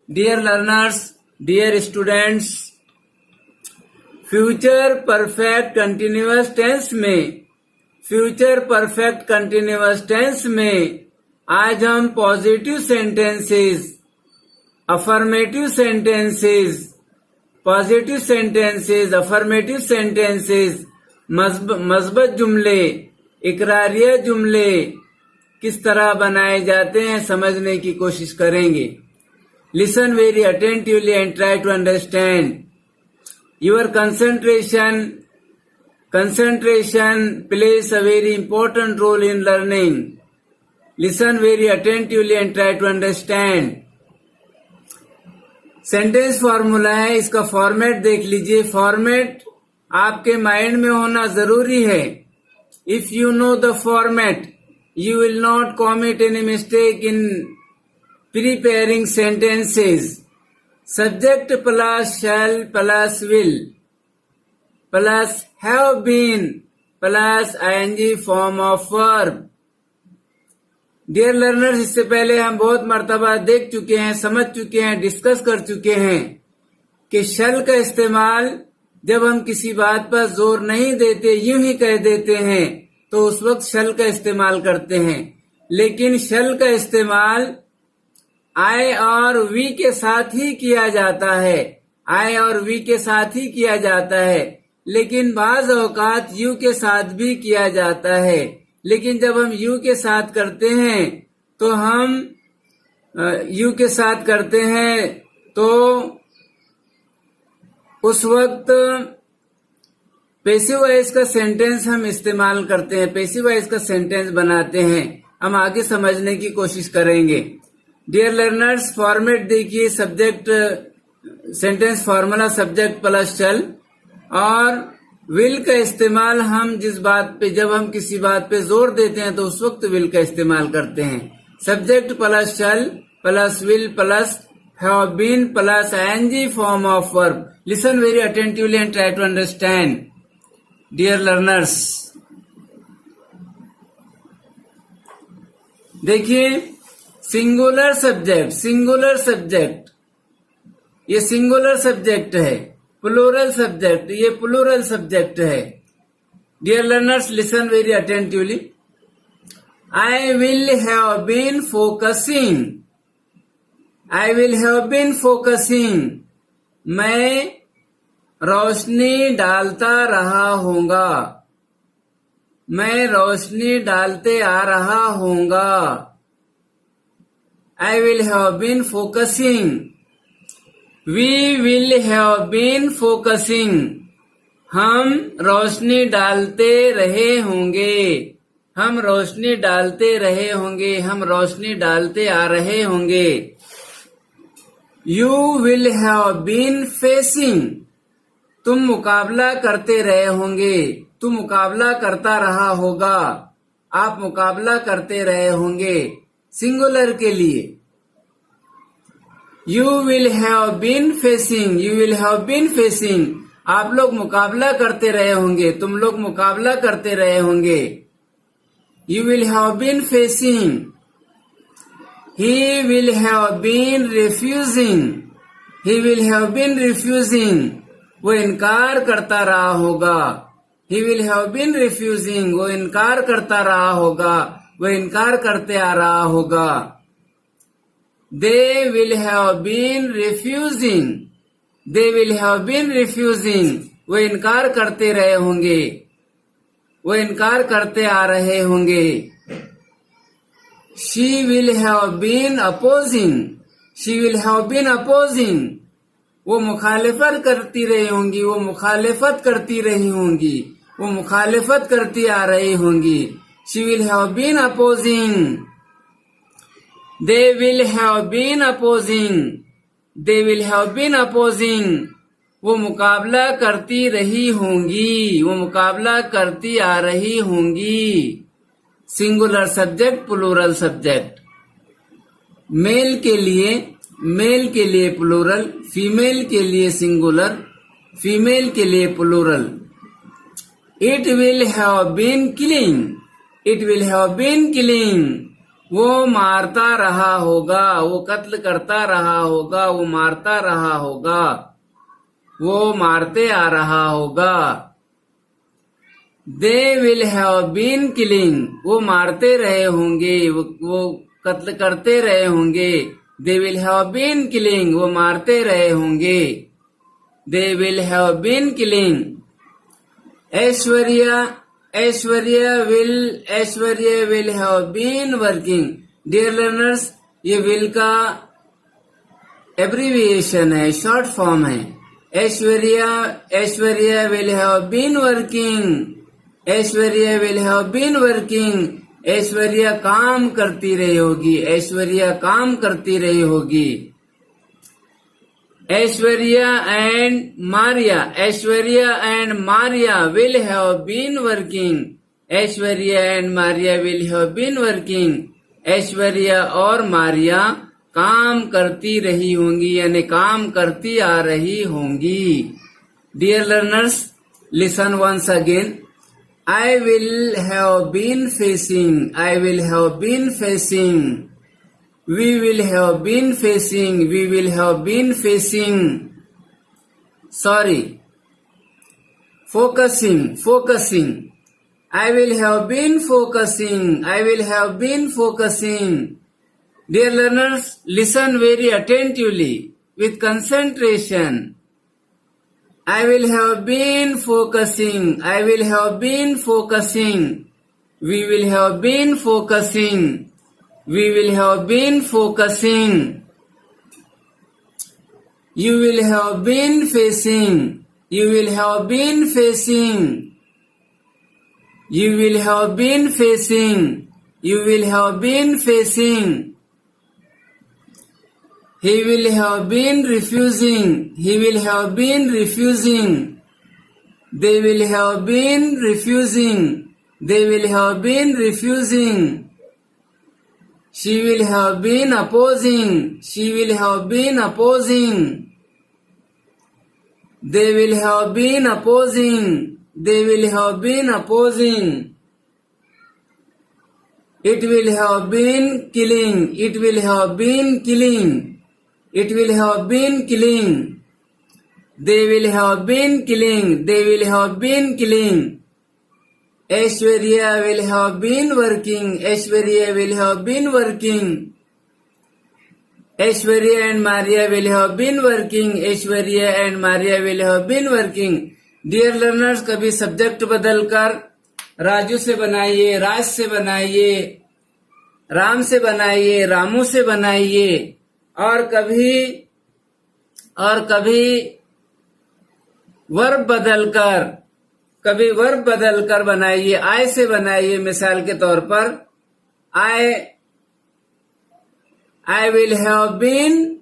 Dear learners, dear students, future perfect continuous tense में आज हम पॉजिटिव सेंटेंसेस, अफर्मेटिव सेंटेंसेस, मस्बत जुमले, इकरारिया जुमले किस तरह बनाए जाते हैं समझने की कोशिश करेंगे। Listen very attentively and try to understand. Your concentration plays a very important role in learning. Listen very attentively and try to understand. Sentence formula है, इसका फॉर्मेट देख लीजिए। फॉर्मेट आपके माइंड में होना जरूरी है। If you know the format, you will not commit any mistake in preparing sentences. Subject plus shall plus will plus have been plus ing form of verb. Dear learners, इससे पहले हम बहुत मर्तबा देख चुके हैं, समझ चुके हैं, डिस्कस कर चुके हैं कि शल का इस्तेमाल जब हम किसी बात पर जोर नहीं देते, यूं ही कह देते हैं तो उस वक्त शल का इस्तेमाल करते हैं। लेकिन शल का इस्तेमाल आई और वी के साथ ही किया जाता है, लेकिन बाज औकात यू के साथ भी किया जाता है। लेकिन जब हम यू के साथ करते हैं तो उस वक्त पैसिव वॉइस का सेंटेंस हम इस्तेमाल करते हैं, पैसिव वॉइस का सेंटेंस बनाते हैं। हम आगे समझने की कोशिश करेंगे। डियर लर्नर्स, फॉर्मेट देखिए। Subject sentence formula subject plus shall, और विल का इस्तेमाल हम जब हम किसी बात पे जोर देते हैं तो उस वक्त विल का इस्तेमाल करते हैं। Subject plus shall plus will plus have been plus ING form of verb. Listen very attentively and try to understand. Dear learners, देखिए सिंगुलर सब्जेक्ट, ये सिंगुलर सब्जेक्ट है। प्लूरल सब्जेक्ट, ये प्लूरल सब्जेक्ट है। Dear learners, listen very attentively. I will have been focusing, मैं रोशनी डालता रहा होगा, मैं रोशनी डालते आ रहा होगा। I will have been focusing. We will have been focusing. हम रोशनी डालते रहे होंगे, हम रोशनी डालते रहे होंगे, हम रोशनी डालते आ रहे होंगे। You will have been facing. तुम मुकाबला करते रहे होंगे, तुम मुकाबला करता रहा होगा, आप मुकाबला करते रहे होंगे। सिंगुलर के लिए You will have been facing, आप लोग मुकाबला करते रहे होंगे, तुम लोग मुकाबला करते रहे होंगे। You will have been facing. He will have been refusing, वो इनकार करता रहा होगा। He will have been refusing, वो इनकार करता रहा होगा, वो इनकार करते आ रहा होगा। They will have been refusing, वो इनकार करते रहे होंगे, वो इनकार करते आ रहे होंगे। She will have been opposing, वो मुखालिफत करती रही होंगी, वो मुखालिफत करती रही होंगी, वो मुखालिफत करती आ रही होंगी। She will have been opposing. They will have been opposing. वो मुकाबला करती रही होंगी, वो मुकाबला करती आ रही होंगी। Singular subject, plural subject. Male के लिए प्लूरल, फीमेल के लिए सिंगुलर, फीमेल के लिए plural. It will have been killing, वो मारता रहा होगा, वो कत्ल करता रहा होगा, वो मारता रहा होगा, वो मारते आ रहा होगा। They will have been killing, वो मारते रहे होंगे, वो कत्ल करते रहे होंगे। They will have been killing, वो मारते रहे होंगे। They will have been killing. Aishwarya will have been working. Dear learners, ये विल का एब्रीविएशन है, शॉर्ट फॉर्म है। Aishwarya will have been working. Aishwarya will have been working. Aishwarya काम करती रही होगी, ऐश्वर्या काम करती रही होगी। Aishwarya and Maria will have been working. Aishwarya and Maria will have been working. Aishwarya और मारिया काम करती रही होंगी, यानी काम करती आ रही होंगी। Dear learners, listen once again. I will have been facing. I will have been facing. We will have been facing. We will have been facing. Sorry. Focusing. I will have been focusing. I will have been focusing. Dear learners, listen very attentively with concentration. I will have been focusing. I will have been focusing. We will have been focusing. We will have been focusing. You will have been facing. You will have been facing. You will have been facing. You will have been facing. He will have been refusing. He will have been refusing. They will have been refusing. They will have been refusing. She will have been opposing. She will have been opposing. They will have been opposing. They will have been opposing. It will have been killing. It will have been killing. It will have been killing. They will have been killing. They will have been killing. Aishwarya will have been working. Aishwarya will have been working. Aishwarya and Maria will have been working. Aishwarya and Maria will have been working. Dear learners, कभी subject बदलकर राजू से बनाइए, राज से बनाइए, राम से बनाइए, रामू से बनाइए, और कभी वर्ब बदलकर बनाइए। आई से बनाइए, मिसाल के तौर पर I will have been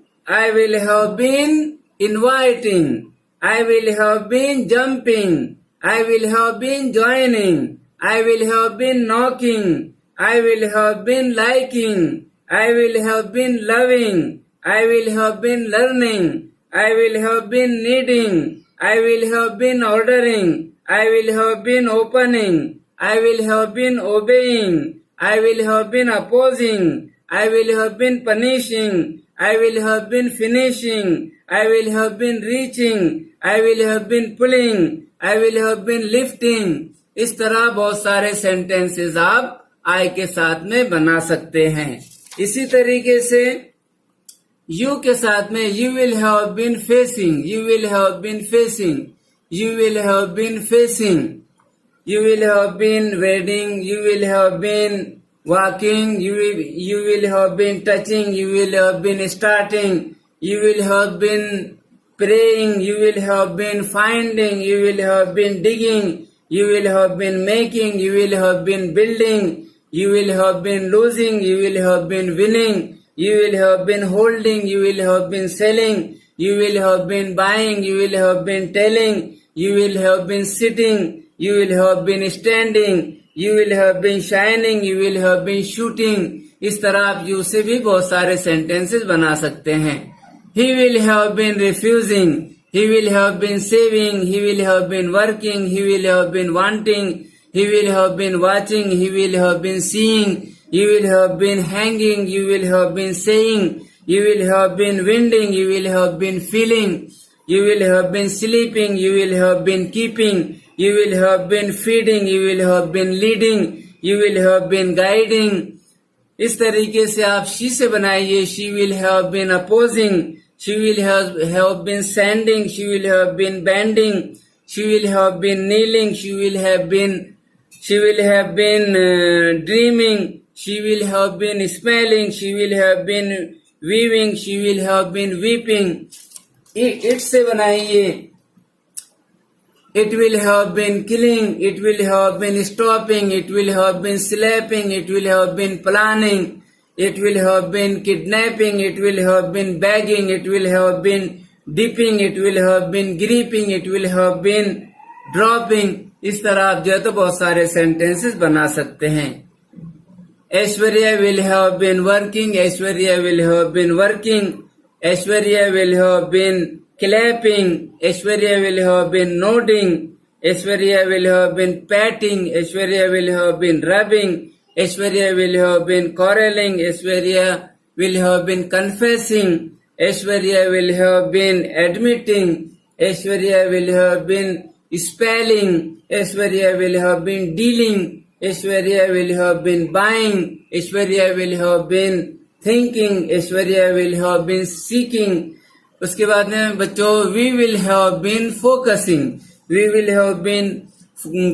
inviting. I will have been jumping. I will have been joining. I will have been knocking. I will have been liking. I will have been loving. I will have been learning. I will have been needing. I will have been ordering. I will have been opening. I will have been obeying. I will have been opposing. I will have been punishing. I will have been finishing. I will have been reaching. I will have been pulling. I will have been lifting. इस तरह बहुत सारे sentences आप I के साथ में बना सकते हैं। इसी तरीके से you के साथ में you will have been facing. You will have been facing. You will have been facing. You will have been reading. You will have been walking. You will have been touching. You will have been starting. You will have been praying. You will have been finding. You will have been digging. You will have been making. You will have been building. You will have been losing. You will have been winning. You will have been holding. You will have been selling. You will have been buying. You will have been telling. You will have been sitting. You will have been standing. You will have been shining. You will have been shooting. इस तरह आप you से भी बहुत सारे sentences बना सकते हैं। He will have been refusing. He will have been saving. He will have been working. He will have been wanting. He will have been watching. He will have been seeing. you will have been hanging, you will have been saying, you will have been winding, you will have been feeling, you will have been sleeping, you will have been keeping, you will have been feeding, you will have been leading, you will have been guiding. इस तरीके से आप she से बनाइए. She will have been opposing, she will have been sanding, she will have been bending, she will have been kneeling, she will have been dreaming, she will have been smelling, she will have been weaving, she will have been weeping. It से बनाइए. It will have been killing, it will have been stopping, it will have been slapping, it will have been planning, it will have been kidnapping, it will have been begging, it will have been dipping, it will have been gripping, it will have been dropping. इस तरह आप जो है तो बहुत सारे sentences बना सकते हैं. Aishwarya will have been working, Aishwarya will have been working, Aishwarya will have been clapping, Aishwarya will have been nodding, Aishwarya will have been patting, Aishwarya will have been rubbing, Aishwarya will have been quarreling, Aishwarya will have been confessing, Aishwarya will have been admitting, Aishwarya will have been spelling, Aishwarya will have been dealing, Aishwarya will have been buying, Aishwarya will have been thinking, Aishwarya will have been seeking. उसके बाद में बच्चों we will have been focusing, we will have been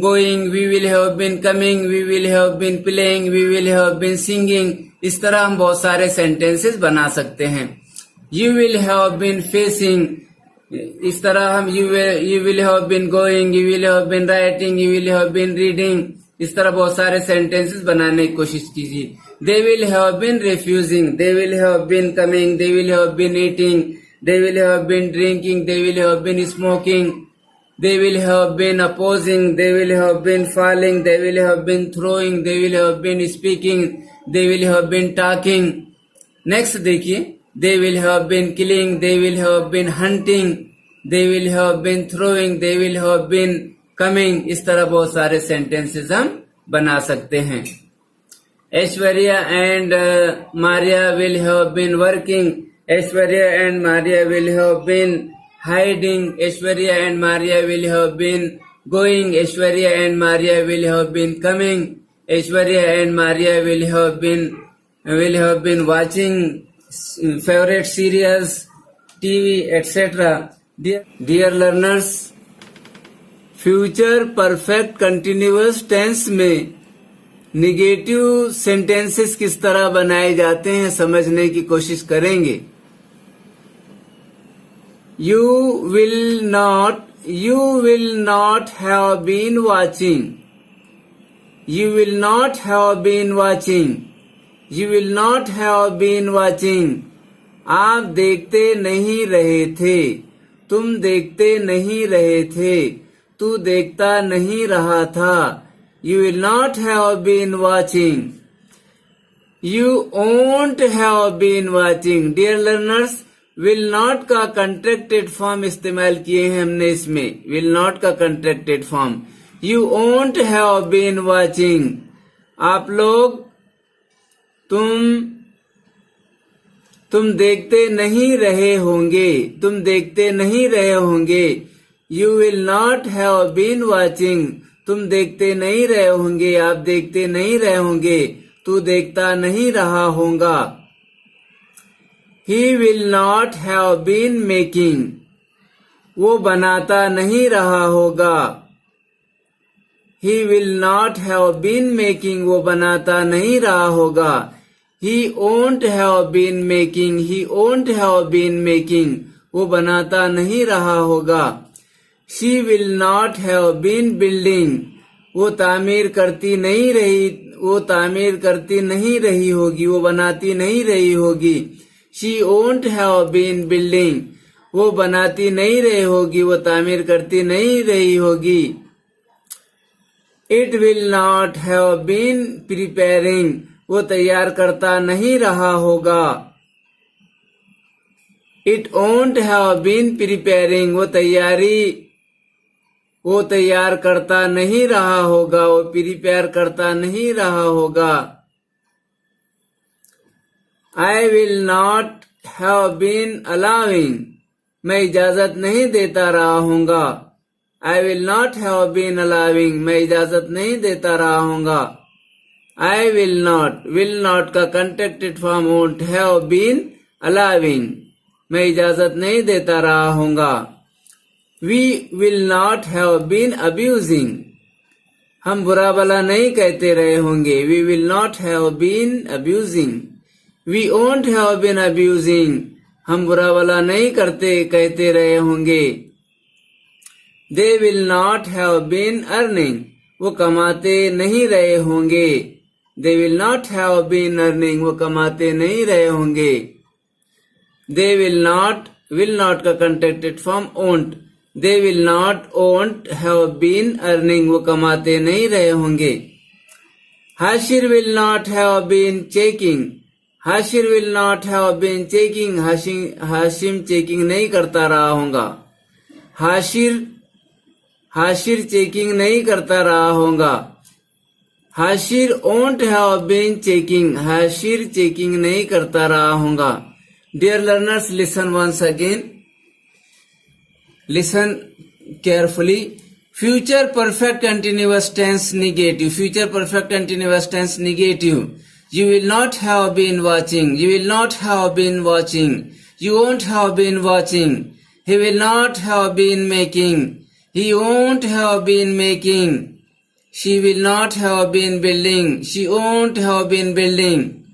going, we will have been coming, we will have been playing, we will have been singing. इस तरह हम बहुत सारे sentences बना सकते हैं. You will have been facing, इस तरह हम you will have been going, you will have been writing, you will have been reading. इस तरह बहुत सारे सेंटेंसेस बनाने की कोशिश कीजिए. They will have been refusing, they will have been coming, they will have been eating, they will have been drinking, they will have been smoking, they will have been opposing, they will have been falling, they will have been throwing, they will have been speaking, they will have been talking. Next देखिए, they will have been killing, they will have been hunting, they will have been throwing, they will have been coming. इस तरह बहुत सारे sentences हम बना सकते हैं. Aishwarya and Maria will have been working, Aishwarya and Maria will have been hiding, Aishwarya and Maria will have been going, Aishwarya and Maria will have been coming, Aishwarya and Maria will have been watching favorite serials, TV, etc. Dear learners, future perfect continuous tense में negative sentences किस तरह बनाए जाते हैं समझने की कोशिश करेंगे. You will not have been watching. You will not have been watching. You will not have been watching. आप देखते नहीं रहे थे. तुम देखते नहीं रहे थे. तू देखता नहीं रहा था. You will not have been watching. You won't have been watching. Dear learners, will not का contracted form इस्तेमाल किए हैं हमने इसमें. Will not का contracted form. You won't have been watching. आप लोग तुम देखते नहीं रहे होंगे. तुम देखते नहीं रहे होंगे. You will not have been watching. तुम देखते नहीं रहे होंगे. आप देखते नहीं रहे होंगे. तू देखता नहीं रहा होगा. He will not have been making. वो बनाता नहीं रहा होगा. He will not have been making. वो बनाता नहीं रहा होगा. He won't have been making. He won't have been making. वो बनाता नहीं रहा होगा. She will not have been building. वो तामीर करती नहीं रही. वो तामीर करती नहीं रही होगी. वो बनाती नहीं रही होगी. She won't have been building. वो बनाती नहीं रही होगी. वो तामीर करती नहीं रही होगी. It will not have been preparing. वो तैयार करता नहीं रहा होगा. It won't have been preparing. वो तैयार करता नहीं रहा होगा. वो प्रिपेयर करता नहीं रहा होगा. I will not have been allowing. मैं इजाजत नहीं देता रहा हूँगा. I will not have been allowing. मैं इजाजत नहीं देता रहा हूँगा. I will not का contracted form won't have been allowing. मैं इजाजत नहीं देता रहा हूँगा. We will not have been abusing. हम बुरा भला नहीं कहते रहे होंगे. We will not have been abusing. We won't have been abusing. हम बुरा भला नहीं कहते रहे होंगे. They will not have been earning. वो कमाते नहीं रहे होंगे. They will not have been earning. वो कमाते नहीं रहे होंगे. They will not का contracted form won't. They will not won't have been earning. वो कमाते नहीं रहे होंगे. Hashir will not have been checking. Hashir will not have been checking. Hashim checking नहीं करता रहा होगा. हाशिर चेकिंग नहीं करता रहा होगा. Hashir won't have been checking. Hashir checking नहीं करता रहा होगा. Dear learners, listen once again. Listen carefully. Future perfect continuous tense negative. Future perfect continuous tense negative. You will not have been watching. You will not have been watching. You won't have been watching. He will not have been making. He won't have been making. She will not have been building. She won't have been building.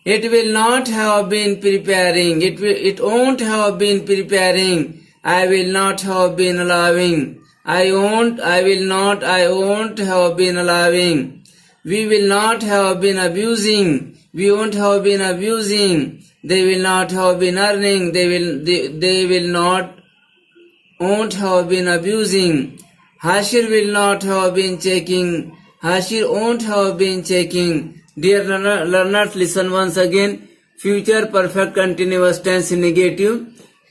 It will not have been preparing. It won't have been preparing. I will not have been allowing. I won't have been allowing. We will not have been abusing. We won't have been abusing. They will not have been earning. They will not won't have been abusing. Hashir will not have been checking. Hashir won't have been checking. Dear learners, listen once again. Future perfect continuous tense negative.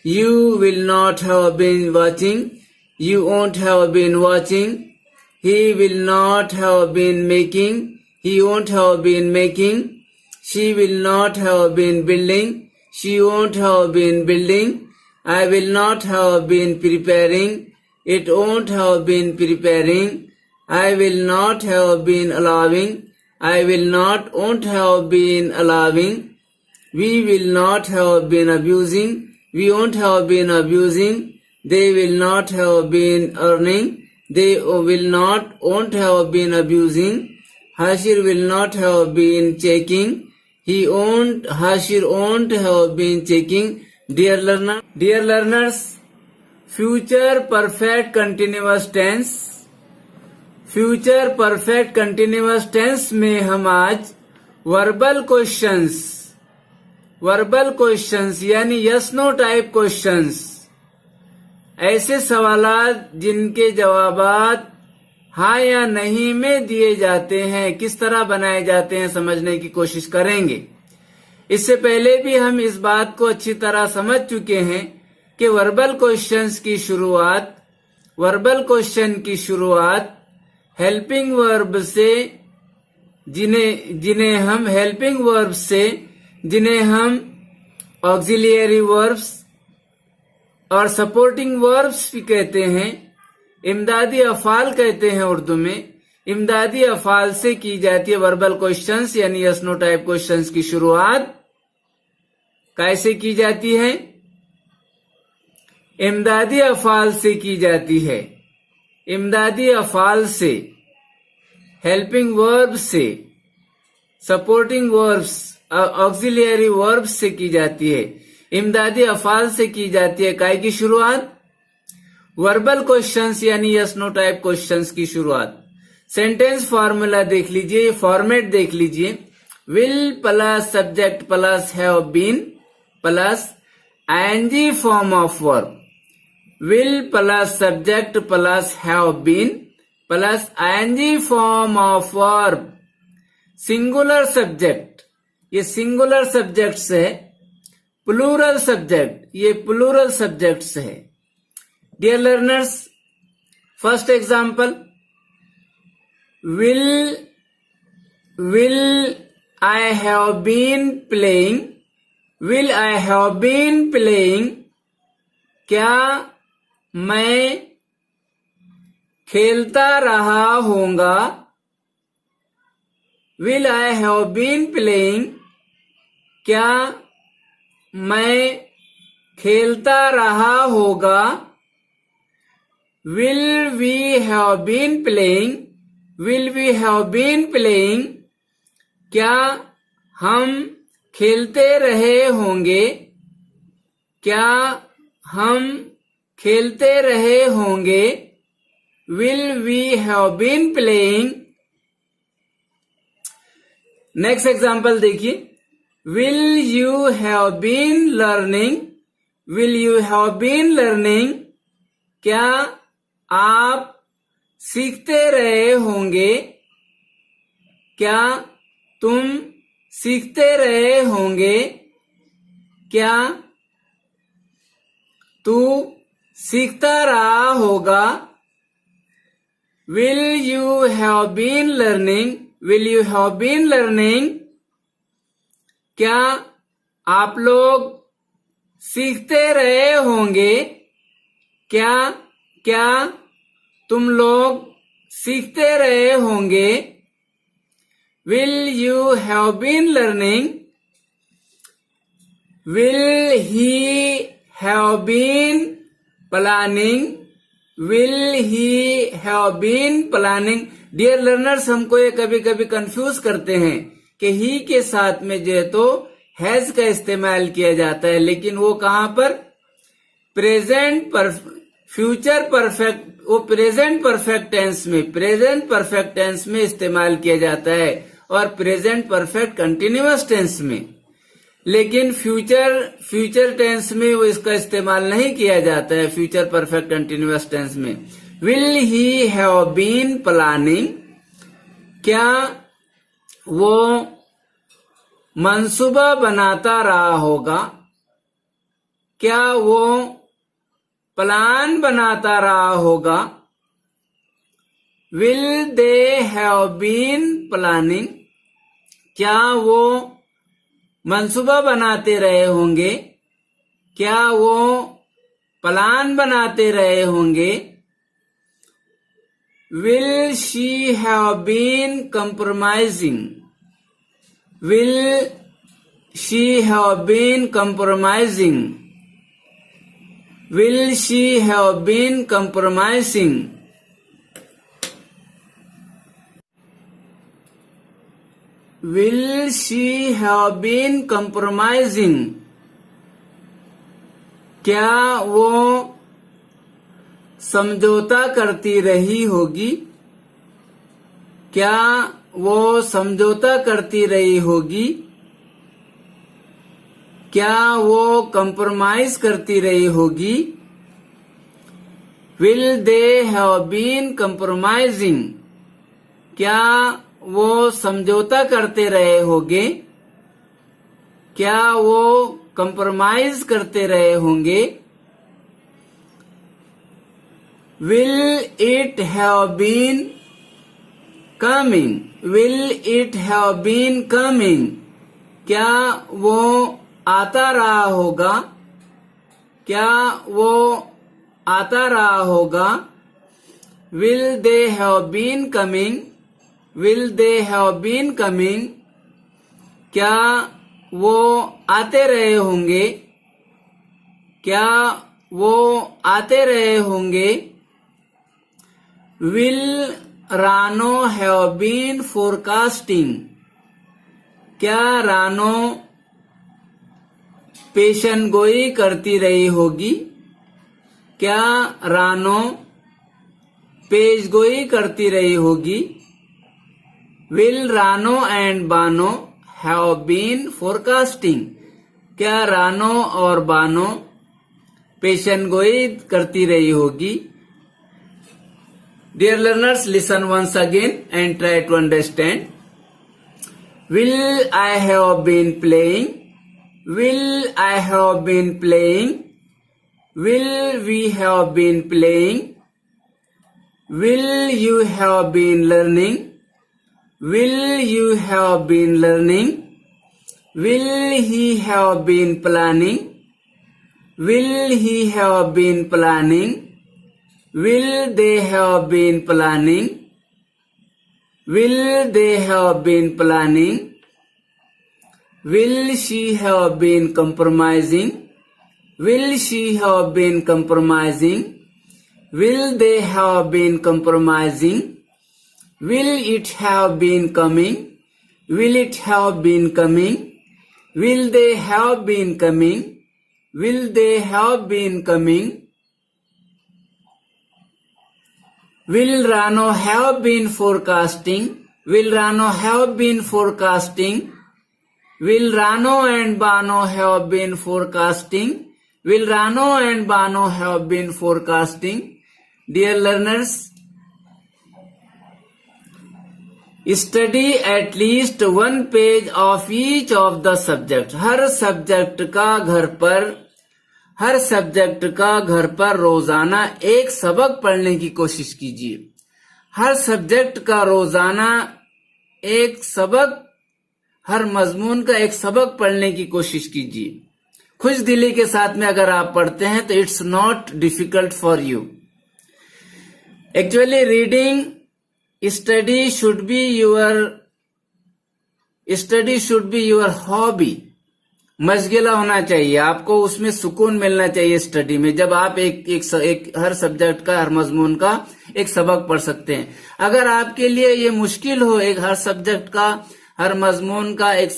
You will not have been watching. You won't have been watching. He will not have been making. He won't have been making. She will not have been building. She won't have been building. I will not have been preparing. It won't have been preparing. I will not have been allowing. I will not won't have been allowing. We will not have been abusing. We won't have been abusing. They will not have been earning. They will not won't have been abusing. Hashir will not have been checking. Hashir won't have been checking. Dear learners, future perfect continuous tense. Future perfect continuous tense में हम आज verbal questions यानी yes no type questions, ऐसे सवालात जिनके जवाबात हाँ या नहीं में दिए जाते हैं, किस तरह बनाए जाते हैं समझने की कोशिश करेंगे. इससे पहले भी हम इस बात को अच्छी तरह समझ चुके हैं कि वर्बल क्वेश्चन की शुरुआत हेल्पिंग वर्ब से, जिन्हें हम ऑक्सिलियरी वर्ब्स और सपोर्टिंग वर्ब्स भी कहते हैं, इमदादी अफाल कहते हैं उर्दू में. इमदादी अफाल से की जाती है वर्बल क्वेश्चंस यानी यस नो टाइप क्वेश्चंस की शुरुआत. कैसे की जाती है? इमदादी अफाल से की जाती है. इमदादी अफाल से, हेल्पिंग वर्ब्स से, सपोर्टिंग वर्ब्स, ऑक्सिलियरी वर्ब्स से की जाती है. इमदादी अफाल से की जाती है काय की शुरुआत? वर्बल क्वेश्चंस यानी यस नो टाइप क्वेश्चंस की शुरुआत. सेंटेंस फॉर्मूला देख लीजिए, फॉर्मेट देख लीजिए. Will plus subject plus have been plus ING form of verb. Will plus subject plus have been plus ING form of verb. Singular subject, ये singular subjects है. Plural subject, ये plural subjects है. Dear learners, first example, will I have been playing will I have been playing, क्या मैं खेलता रहा होऊंगा। Will I have been playing, क्या मैं खेलता रहा होगा। Will we have been playing, will we have been playing, क्या हम खेलते रहे होंगे। क्या हम खेलते रहे होंगे। Will we have been playing. Next example देखिए, will you have been learning, will you have been learning, क्या आप सीखते रहे होंगे। क्या तुम सीखते रहे होंगे। क्या तू सीखता रहा होगा। Will you have been learning, will you have been learning, क्या आप लोग सीखते रहे होंगे। क्या क्या तुम लोग सीखते रहे होंगे। Will you have been learning. Will he have been planning, will he have been planning. Dear learners, हमको ये कभी कभी कंफ्यूज करते हैं कि ही के साथ में जो है तो हैज का इस्तेमाल किया जाता है, लेकिन वो कहां पर, प्रेजेंट फ्यूचर परफेक्ट, वो प्रेजेंट परफेक्ट टेंस में, प्रेजेंट परफेक्ट टेंस में इस्तेमाल किया जाता है और प्रेजेंट परफेक्ट कंटिन्यूअस टेंस में। लेकिन फ्यूचर टेंस में वो इसका इस्तेमाल नहीं किया जाता है, फ्यूचर परफेक्ट कंटिन्यूअस टेंस में। Will he have been planning, क्या वो मंसूबा बनाता रहा होगा। क्या वो प्लान बनाता रहा होगा। Will they have been planning, क्या वो मंसूबा बनाते रहे होंगे। क्या वो प्लान बनाते रहे होंगे। Will she have been compromising, will she have been compromising, will she have been compromising. Will she have been compromising, क्या वो समझौता करती रही होगी। क्या वो समझौता करती रही होगी। क्या वो कंप्रोमाइज करती रही होगी। Will they have been compromising, क्या वो समझौता करते रहे होंगे। क्या वो कंप्रोमाइज करते रहे होंगे। Will it have been coming, will it have been coming, क्या वो आता रहा होगा। क्या वो आता रहा होगा। Will they have been coming, will they have been coming, क्या वो आते रहे होंगे। क्या वो आते रहे होंगे। विल रानो हैव बीन फोरकास्टिंग, क्या रानो पेशन गोई करती रही होगी। क्या रानो पेश गोई करती रही होगी। Will Rano and Bano have been forecasting, क्या रानो और बानो पेशन गोई करती रही होगी। Dear learners, listen once again and try to understand. Will I have been playing, will I have been playing, will we have been playing, will you have been learning, will you have been learning, Will he have been planning? Will he have been planning? Will they have been planning? Will they have been planning? Will she have been compromising? Will she have been compromising? Will they have been compromising? Will it have been coming? Will it have been coming? Will they have been coming? Will they have been coming? Will Rano have been forecasting? Will Rano have been forecasting? Will Rano and Bano have been forecasting? Will Rano and Bano have been forecasting? Dear learners, study at least one page of each of the subject. Her subject का घर पर रोजाना एक सबक पढ़ने की कोशिश कीजिए। हर सब्जेक्ट का रोजाना एक सबक, हर मजमून का एक सबक पढ़ने की कोशिश कीजिए। खुश दिली के साथ में अगर आप पढ़ते हैं तो it's not difficult for you. Actually reading study should be your hobby. मशगला होना चाहिए, आपको उसमें सुकून मिलना चाहिए स्टडी में, जब आप एक हर सब्जेक्ट का, हर मजमून का एक सबक पढ़ सकते हैं। अगर आपके लिए ये मुश्किल हो एक हर सब्जेक्ट का, हर मजमून का एक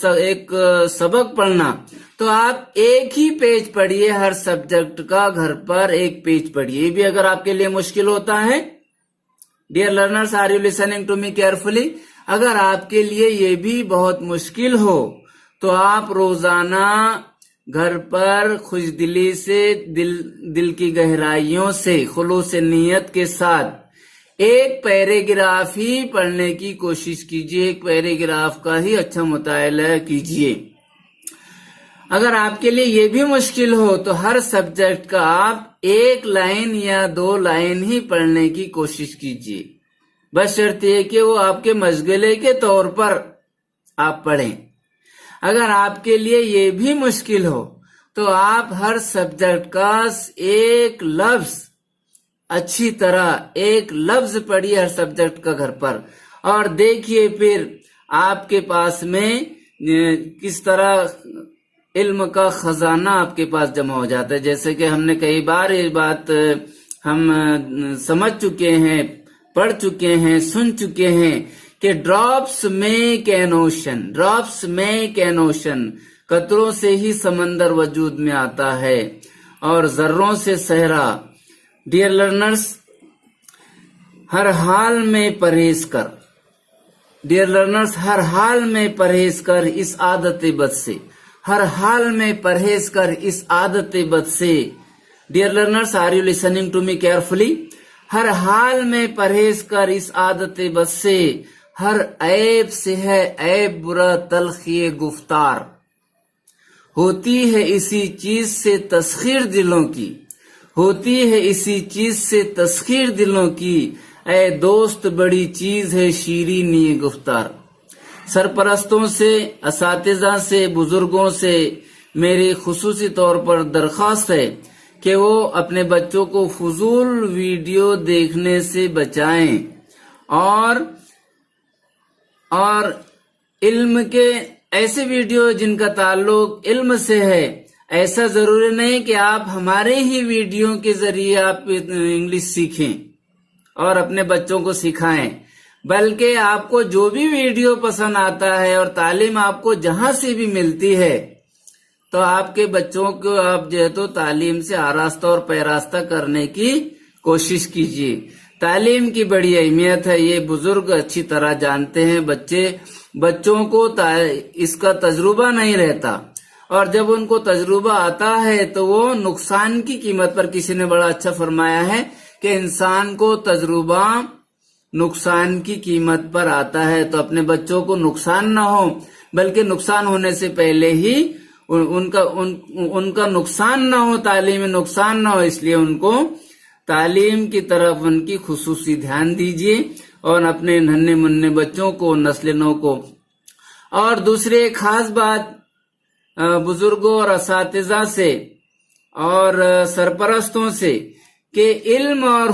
सबक पढ़ना, तो आप एक ही पेज पढ़िए। हर सब्जेक्ट का घर पर एक पेज पढ़िए। ये भी अगर आपके लिए मुश्किल होता है, dear learners, are you listening to me carefully? अगर आपके लिए ये भी बहुत मुश्किल हो तो आप रोजाना घर पर खुशदिली से, दिल की गहराइयों से, खुलूस नियत के साथ एक पैराग्राफ ही पढ़ने की कोशिश कीजिए। एक पैराग्राफ का ही अच्छा मुताला कीजिए। अगर आपके लिए ये भी मुश्किल हो तो हर सब्जेक्ट का आप एक लाइन या 2 लाइन ही पढ़ने की कोशिश कीजिए। बस शर्त यह कि वो आपके मशगले के तौर पर आप पढ़ें। अगर आपके लिए ये भी मुश्किल हो तो आप हर सब्जेक्ट का एक लफ्ज, अच्छी तरह एक लफ्ज पढ़िए हर सब्जेक्ट का घर पर, और देखिए फिर आपके पास में किस तरह इल्म का खजाना आपके पास जमा हो जाता है। जैसे कि हमने कई बार ये बात हम समझ चुके हैं, पढ़ चुके हैं, सुन चुके हैं कि drops make an ocean, drops make an ocean, कतरों से ही समंदर वजूद में आता है और जर्रों से सहरा। डियर लर्नर्स, हर हाल में परहेज कर, डियर लर्नर्स, हर हाल में परहेज कर इस आदत बद से, हर हाल में परहेज कर इस आदत बद से। Dear learners, are you listening to me carefully? हर हाल में परहेज कर इस आदत बद से, हर ऐब से है ऐब बुरा तलखी गुफ्तार, होती है इसी चीज से तस्खीर दिलों की, होती है इसी चीज से तस्खीर दिलों की, ऐ दोस्त बड़ी चीज है शीरीनी गुफ्तार। सरपरस्तों से, असातिज़ा से, बुजुर्गों से मेरी खुसूसी तौर पर दरख्वास्त है कि वो अपने बच्चों को फजूल वीडियो देखने से बचाएं और इल्म के ऐसे वीडियो जिनका ताल्लुक इल्म से है। ऐसा जरूरी नहीं कि आप हमारे ही वीडियो के जरिए आप इंग्लिश सीखें और अपने बच्चों को सिखाएं, बल्कि आपको जो भी वीडियो पसंद आता है और तालीम आपको जहां से भी मिलती है, तो आपके बच्चों को आप जो है तो तालीम से आरास्ता और पैरास्ता करने की कोशिश कीजिए। तालीम की बड़ी अहमियत है, ये बुजुर्ग अच्छी तरह जानते हैं। बच्चों को इसका तजुर्बा नहीं रहता, और जब उनको तजुर्बा आता है तो वो नुकसान की कीमत पर, किसी ने बड़ा अच्छा फरमाया है कि इंसान को तजुर्बा नुकसान की कीमत पर आता है। तो अपने बच्चों को नुकसान ना हो, बल्कि नुकसान होने से पहले ही उनका नुकसान ना हो, तालीम में नुकसान ना हो, इसलिए उनको तालीम की तरफ उनकी खुसूसी ध्यान दीजिए और अपने नन्हे मुन्ने बच्चों को, नस्ल नौ को। और दूसरी एक खास बात बुजुर्गों और असातिज़ा से और सरपरस्तों से कि इल्म और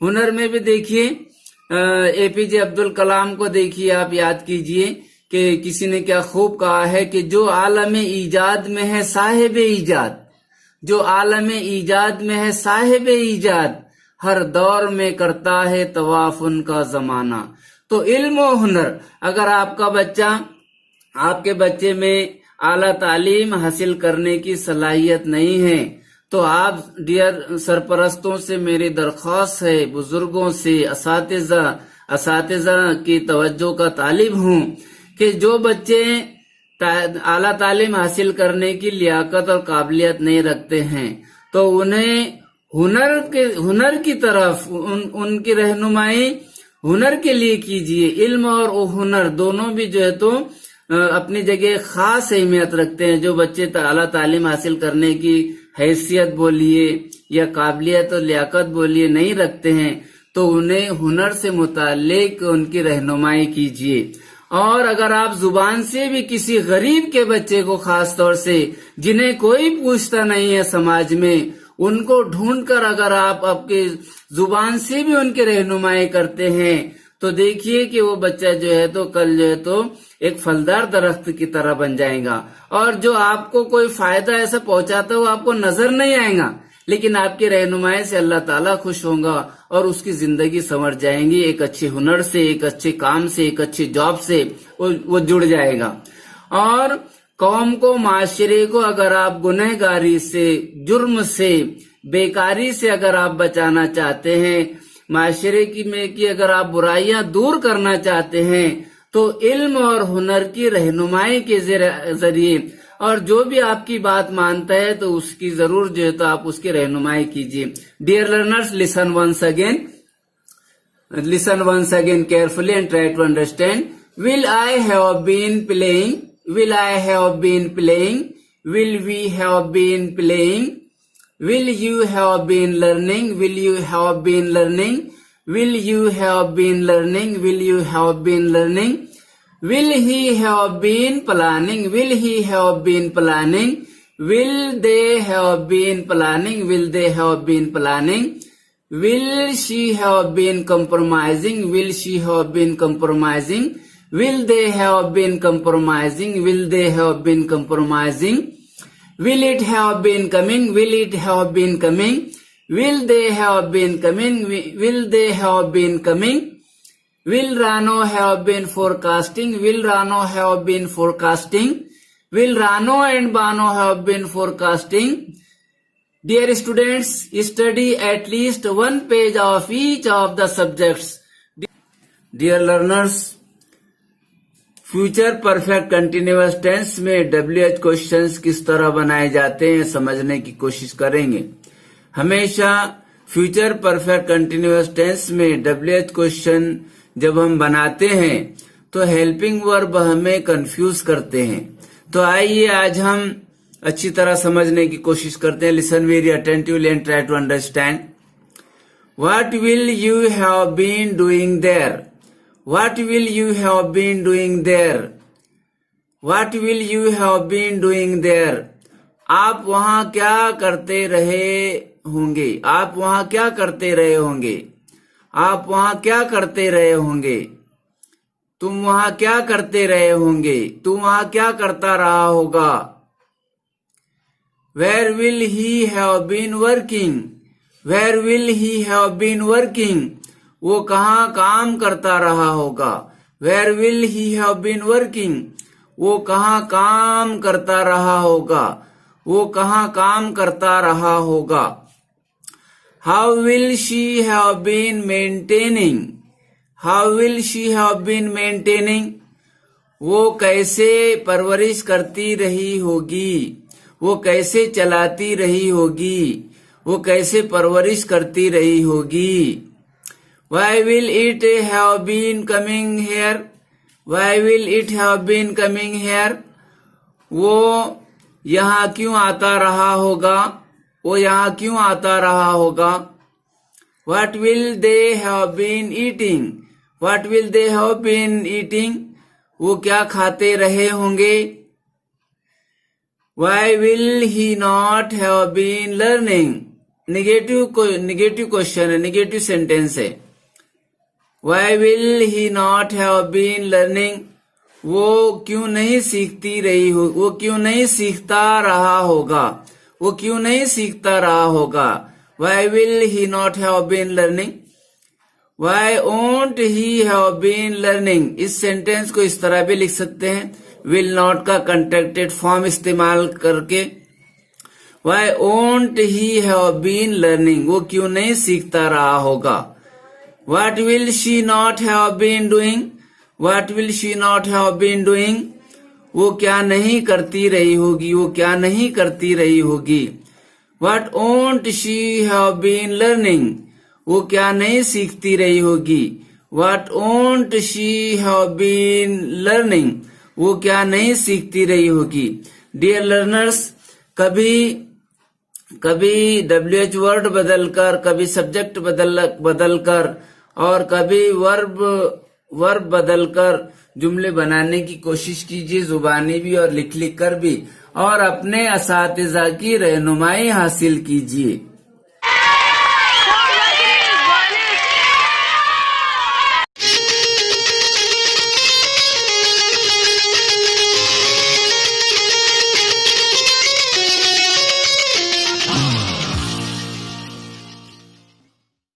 हुनर में भी देखिए एपीजे अब्दुल कलाम को देखिए, आप याद कीजिए कि किसी ने क्या खूब कहा है कि जो आलम ईजाद में है साहिब ईजाद, जो आलम ईजाद में है साहिब ईजाद, हर दौर में करता है तवाफ उनका जमाना। तो इल्म और हुनर, अगर आपके बच्चे में आला तालीम हासिल करने की सलाहियत नहीं है तो आप डियर सरपरस्तों से मेरी दरख्वास्त है, बुजुर्गों से, असातिज़ा की तवज्जो का तालिब हूँ कि जो बच्चे आला तालीम हासिल करने की लियाकत और काबिलियत नहीं रखते हैं तो उन्हें हुनर की तरफ उनकी रहनुमाई हुनर के लिए कीजिए। इल्म और हुनर दोनों भी जो है तो अपनी जगह खास अहमियत रखते हैं। जो बच्चे आला तालीम हासिल करने की हैसियत बोलिए या काबिलियत और लियाकत बोलिए नहीं रखते हैं तो उन्हें हुनर से मुताल्लिक उनकी रहनुमाई कीजिए। और अगर आप जुबान से भी किसी गरीब के बच्चे को, खास तौर से जिन्हें कोई पूछता नहीं है समाज में, उनको ढूंढकर अगर आप आपके जुबान से भी उनकी रहनुमाई करते हैं तो देखिए कि वो बच्चा जो है तो कल जो है तो एक फलदार दरख्त की तरह बन जाएगा। और जो आपको कोई फायदा ऐसा पहुंचाता है वो आपको नजर नहीं आएगा, लेकिन आपकी रहनुमाई से अल्लाह ताला खुश होगा और उसकी जिंदगी संवर जाएंगी। एक अच्छे हुनर से, एक अच्छे काम से, एक अच्छी जॉब से वो जुड़ जाएगा। और कौम को, माशरे को अगर आप गुनहगारी से, जुर्म से, बेकारी से अगर आप बचाना चाहते हैं, माशरे की अगर आप बुराइयां दूर करना चाहते हैं तो इल्म और हुनर की रहनुमाई के जरिए, और जो भी आपकी बात मानता है तो उसकी जरूर जो है तो आप उसकी रहनुमाई कीजिए। Dear learners, listen once again carefully and try to understand. Will I have been playing, will I have been playing, will we have been playing, will you have been learning, will you have been learning, will you have been learning, will you have been learning, will he have been planning, will he have been planning, will they have been planning, will they have been planning, will she have been compromising, will she have been compromising, will they have been compromising, will they have been compromising, will it have been coming, will it have been coming, will they have been coming, will they have been coming, will Rano have been forecasting, will Rano have been forecasting, will Rano and Bano have been forecasting. Dear students, study at least one page of each of the subjects. Dear learners, future perfect continuous tense में WH questions किस तरह बनाए जाते हैं समझने की कोशिश करेंगे। हमेशा फ्यूचर परफेक्ट कंटिन्यूअस टेंस में WH क्वेश्चन जब हम बनाते हैं तो हेल्पिंग वर्ब हमें कंफ्यूज करते हैं। तो आइए आज हम अच्छी तरह समझने की कोशिश करते हैं। Listen very attentively and try to understand. What will you have been doing there, What will you have been doing there? What will you have been doing there? आप वहां क्या करते रहे होंगे, आप वहां क्या करते रहे होंगे, आप वहां क्या करते रहे होंगे, तुम वहां क्या करते रहे होंगे, तू वहां क्या करता रहा होगा। Where will he have been working? Where will he have been working? वो कहाँ काम करता रहा होगा। Where will he have been working? वो कहाँ काम करता रहा होगा, वो कहाँ काम करता रहा होगा। How will she have been maintaining? How will she have been maintaining? वो कैसे परवरिश करती रही होगी, वो कैसे चलाती रही होगी, वो कैसे परवरिश करती रही होगी। Why will it have been coming here? Why will it have been coming here? वो यहाँ क्यों आता रहा होगा, वो यहाँ क्यों आता रहा होगा। What will they have been eating? What will they have been eating? वो क्या खाते रहे होंगे? Why will he not have been learning? Negative question है, नेगेटिव सेंटेंस है। Why will he not have been learning? वो क्यों नहीं सीखती रही हो, वो क्यों नहीं सीखता रहा होगा, वो क्यों नहीं सीखता रहा होगा। Why will he not have been learning? Why won't he have been learning? इस सेंटेंस को इस तरह भी लिख सकते हैं, will not का कंट्रैक्टेड फॉर्म इस्तेमाल करके। Why won't he have been learning? वो क्यों नहीं सीखता रहा होगा। What will she not have been doing? What will she not have been doing? वो क्या नहीं करती रही होगी, वो क्या नहीं करती रही होगी। What won't she have been learning? वो क्या नहीं सीखती रही होगी। What won't she have been learning? वो क्या नहीं सीखती रही होगी। डियर लर्नर्स, कभी WH वर्ड बदलकर, कभी सब्जेक्ट बदलकर और कभी वर्ब बदलकर जुमले बनाने की कोशिश कीजिए, जुबानी भी और लिख कर भी, और अपने असातिज़ा की रहनुमाई हासिल कीजिए।